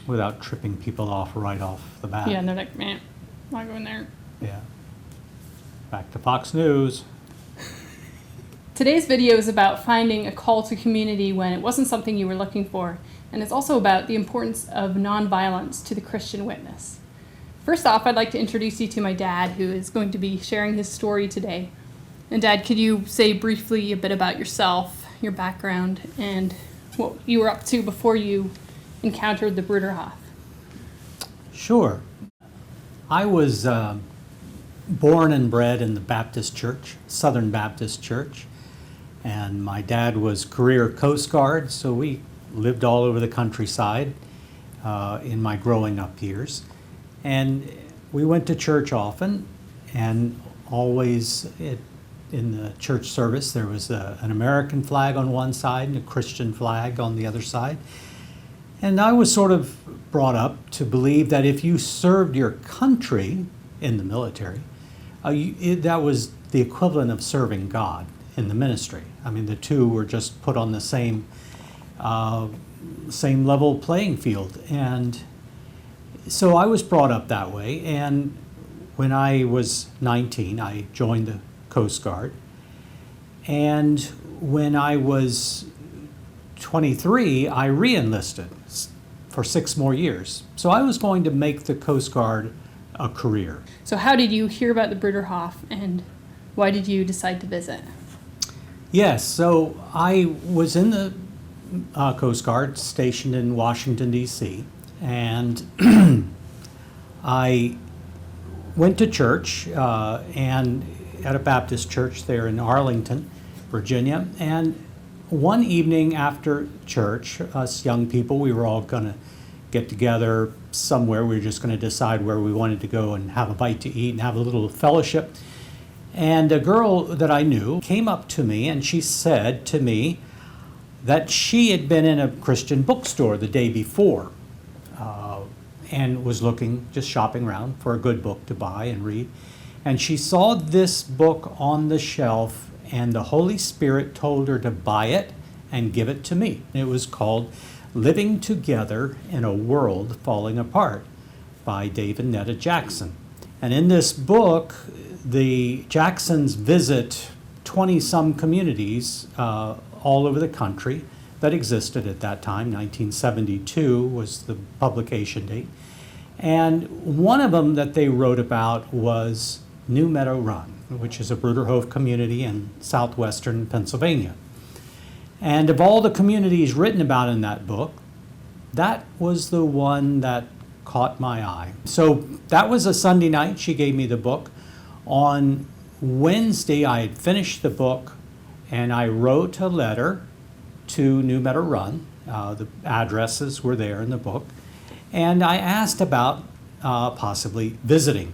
without tripping people off right off the bat. Yeah, and they're like, man, not going there. Yeah. Back to Fox News. Today's video is about finding a call to community when it wasn't something you were looking for, and it's also about the importance of nonviolence to the Christian witness. First off, I'd like to introduce you to my dad, who is going to be sharing his story today. And Dad, could you say briefly a bit about yourself, your background, and what you were up to before you encountered the Bruderhof? Sure. I was born and bred in the Baptist Church, Southern Baptist Church, and my dad was career Coast Guard, so we lived all over the countryside in my growing up years. And we went to church often, and always in the church service there was an American flag on one side and a Christian flag on the other side. And I was sort of brought up to believe that if you served your country in the military, that was the equivalent of serving God in the ministry. I mean, the two were just put on the same level playing field. And so I was brought up that way. And when I was 19, I joined the Coast Guard. And when I was 23, I re-enlisted for 6 more years. So I was going to make the Coast Guard a career. So how did you hear about the Bruderhof, and why did you decide to visit? Yes, so I was in the Coast Guard stationed in Washington, D.C., and I went to church and at a Baptist church there in Arlington, Virginia, and one evening after church, us young people, we were all going to get together somewhere. We were just going to decide where we wanted to go and have a bite to eat and have a little fellowship. And a girl that I knew came up to me and she said to me that she had been in a Christian bookstore the day before and was just shopping around for a good book to buy and read. And she saw this book on the shelf, and the Holy Spirit told her to buy it and give it to me. It was called Living Together in a World Falling Apart by Dave and Netta Jackson. And in this book, the Jacksons visit 20-some communities all over the country that existed at that time. 1972 was the publication date. And one of them that they wrote about was New Meadow Run, which is a Bruderhof community in southwestern Pennsylvania. And of all the communities written about in that book, that was the one that caught my eye. So that was a Sunday night. She gave me the book. On Wednesday, I had finished the book, and I wrote a letter to New Meadow Run. The addresses were there in the book. And I asked about possibly visiting.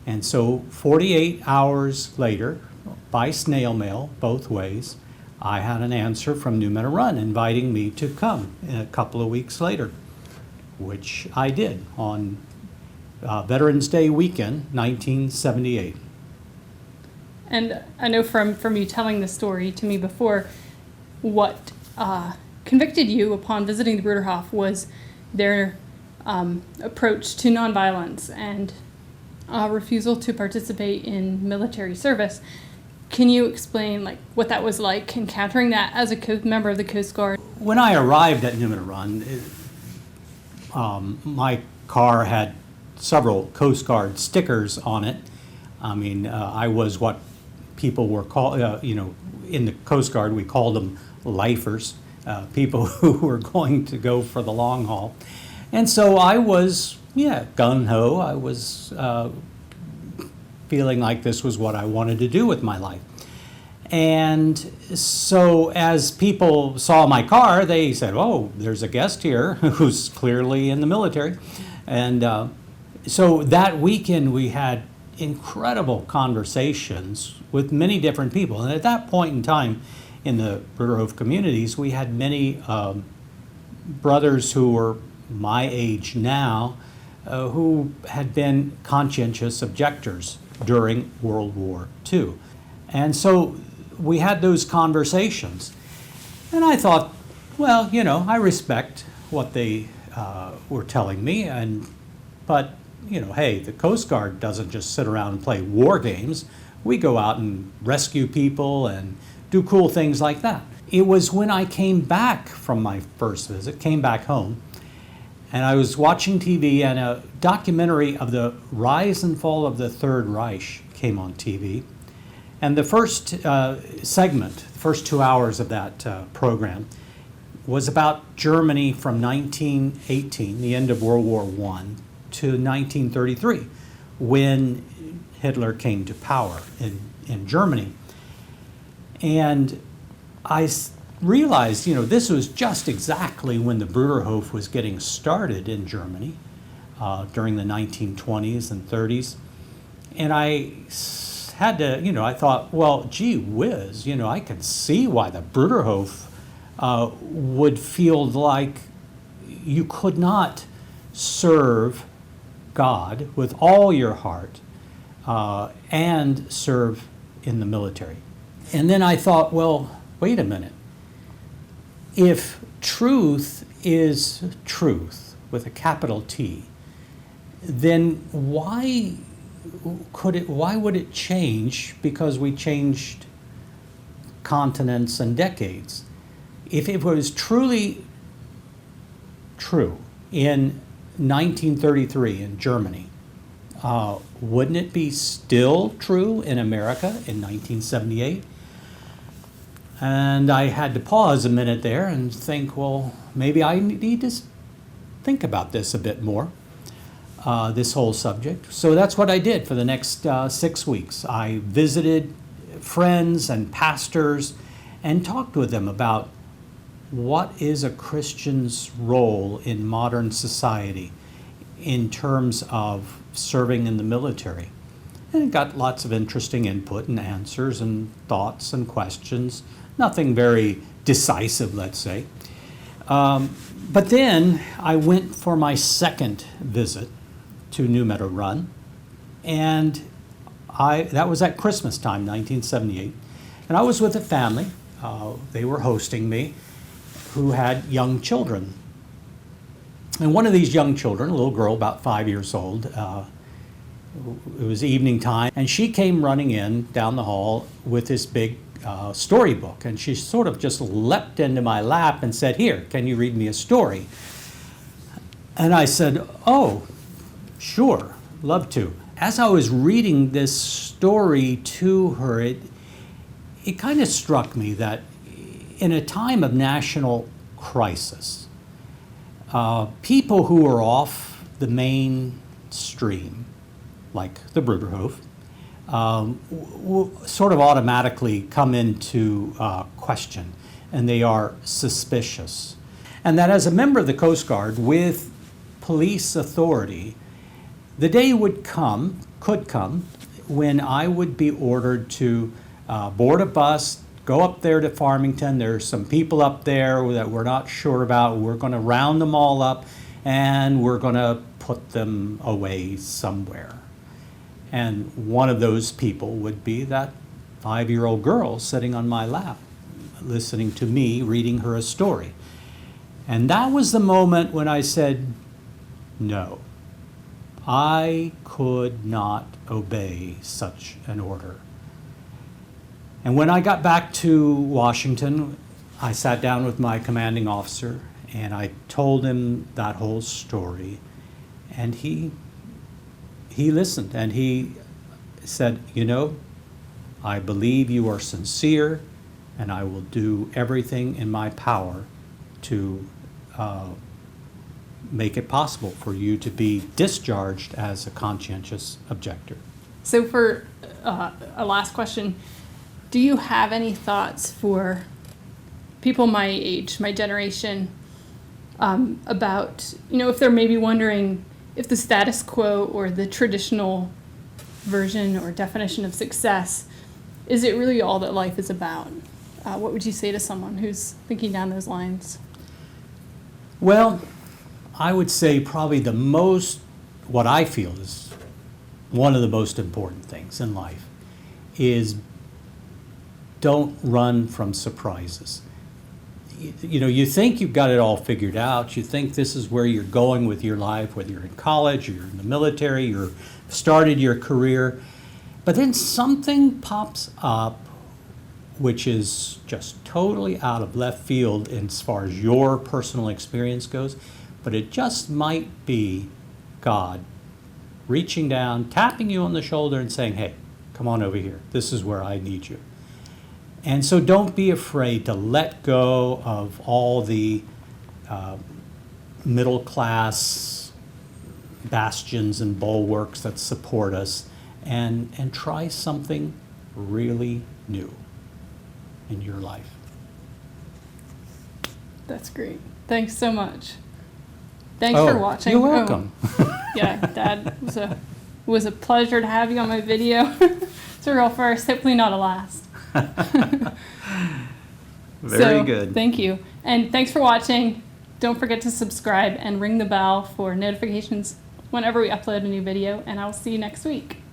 And so 48 hours later, by snail mail, both ways, I had an answer from New Meadow Run inviting me to come a couple of weeks later, which I did on Veterans Day weekend, 1978. And I know from you telling the story to me before, what convicted you upon visiting the Bruderhof was their approach to nonviolence and refusal to participate in military service. Can you explain what that was like, encountering that as a member of the Coast Guard? When I arrived at New Meadow Run, my car had several Coast Guard stickers on it. I mean, I was what people were called, in the Coast Guard, we called them lifers, people who were going to go for the long haul. And so I was, gung-ho. I was feeling like this was what I wanted to do with my life. And so as people saw my car, they said, oh, there's a guest here who's clearly in the military. And so that weekend we had incredible conversations with many different people. And at that point in time in the Bruderhof communities, we had many brothers who were my age now who had been conscientious objectors during World War II. And so we had those conversations. And I thought, well, I respect what they were telling me, but hey, the Coast Guard doesn't just sit around and play war games. We go out and rescue people and do cool things like that. It was when I came back from my first visit, came back home, and I was watching TV, and a documentary of the rise and fall of the Third Reich came on TV. And the first segment, the first 2 hours of that program, was about Germany from 1918, the end of World War I, to 1933, when Hitler came to power in Germany. And I realized, this was just exactly when the Bruderhof was getting started in Germany during the 1920s and 30s. And I had to, I thought, well, gee whiz, I can see why the Bruderhof would feel like you could not serve God with all your heart and serve in the military. And then I thought, well, wait a minute. If truth is truth with a capital T, then why would it change because we changed continents and decades? If it was truly true in 1933 in Germany, wouldn't it be still true in America in 1978? And I had to pause a minute there and think, well, maybe I need to think about this a bit more, this whole subject. So that's what I did for the next 6 weeks. I visited friends and pastors and talked with them about what is a Christian's role in modern society in terms of serving in the military. And got lots of interesting input and answers and thoughts and questions. Nothing very decisive, let's say. But then I went for my second visit to New Meadow Run, and that was at Christmas time, 1978. And I was with a family. They were hosting me, who had young children. And one of these young children, a little girl about 5 years old, it was evening time, and she came running in down the hall with this big storybook, and she sort of just leapt into my lap and said, "Here, can you read me a story?" And I said, "Oh, sure, love to." As I was reading this story to her, it kind of struck me that in a time of national crisis, people who are off the mainstream, like the Bruderhof, sort of automatically come into question, and they are suspicious. And that as a member of the Coast Guard with police authority, the day could come, when I would be ordered to board a bus, go up there to Farmington. There's some people up there that we're not sure about. We're going to round them all up, and we're going to put them away somewhere. And one of those people would be that 5-year-old girl sitting on my lap, listening to me reading her a story. And that was the moment when I said, no, I could not obey such an order. And when I got back to Washington, I sat down with my commanding officer and I told him that whole story. And he listened, and he said, I believe you are sincere, and I will do everything in my power to make it possible for you to be discharged as a conscientious objector. So for a last question, do you have any thoughts for people my age, my generation, about, if they're maybe wondering if the status quo or the traditional version or definition of success, is it really all that life is about? What would you say to someone who's thinking down those lines? Well, I would say probably what I feel is one of the most important things in life is don't run from surprises. you think you've got it all figured out. You think this is where you're going with your life, whether you're in college, or you're in the military, you're started your career. But then something pops up which is just totally out of left field as far as your personal experience goes, but it just might be God reaching down, tapping you on the shoulder and saying, hey, come on over here. This is where I need you. And so don't be afraid to let go of all the middle class bastions and bulwarks that support us and try something really new in your life. That's great. Thanks so much. Thanks for watching. You're welcome. Yeah, Dad, it was a pleasure to have you on my video. It's a real first, hopefully not a last. Very good. Thank you. And thanks for watching. Don't forget to subscribe and ring the bell for notifications whenever we upload a new video, and I'll see you next week.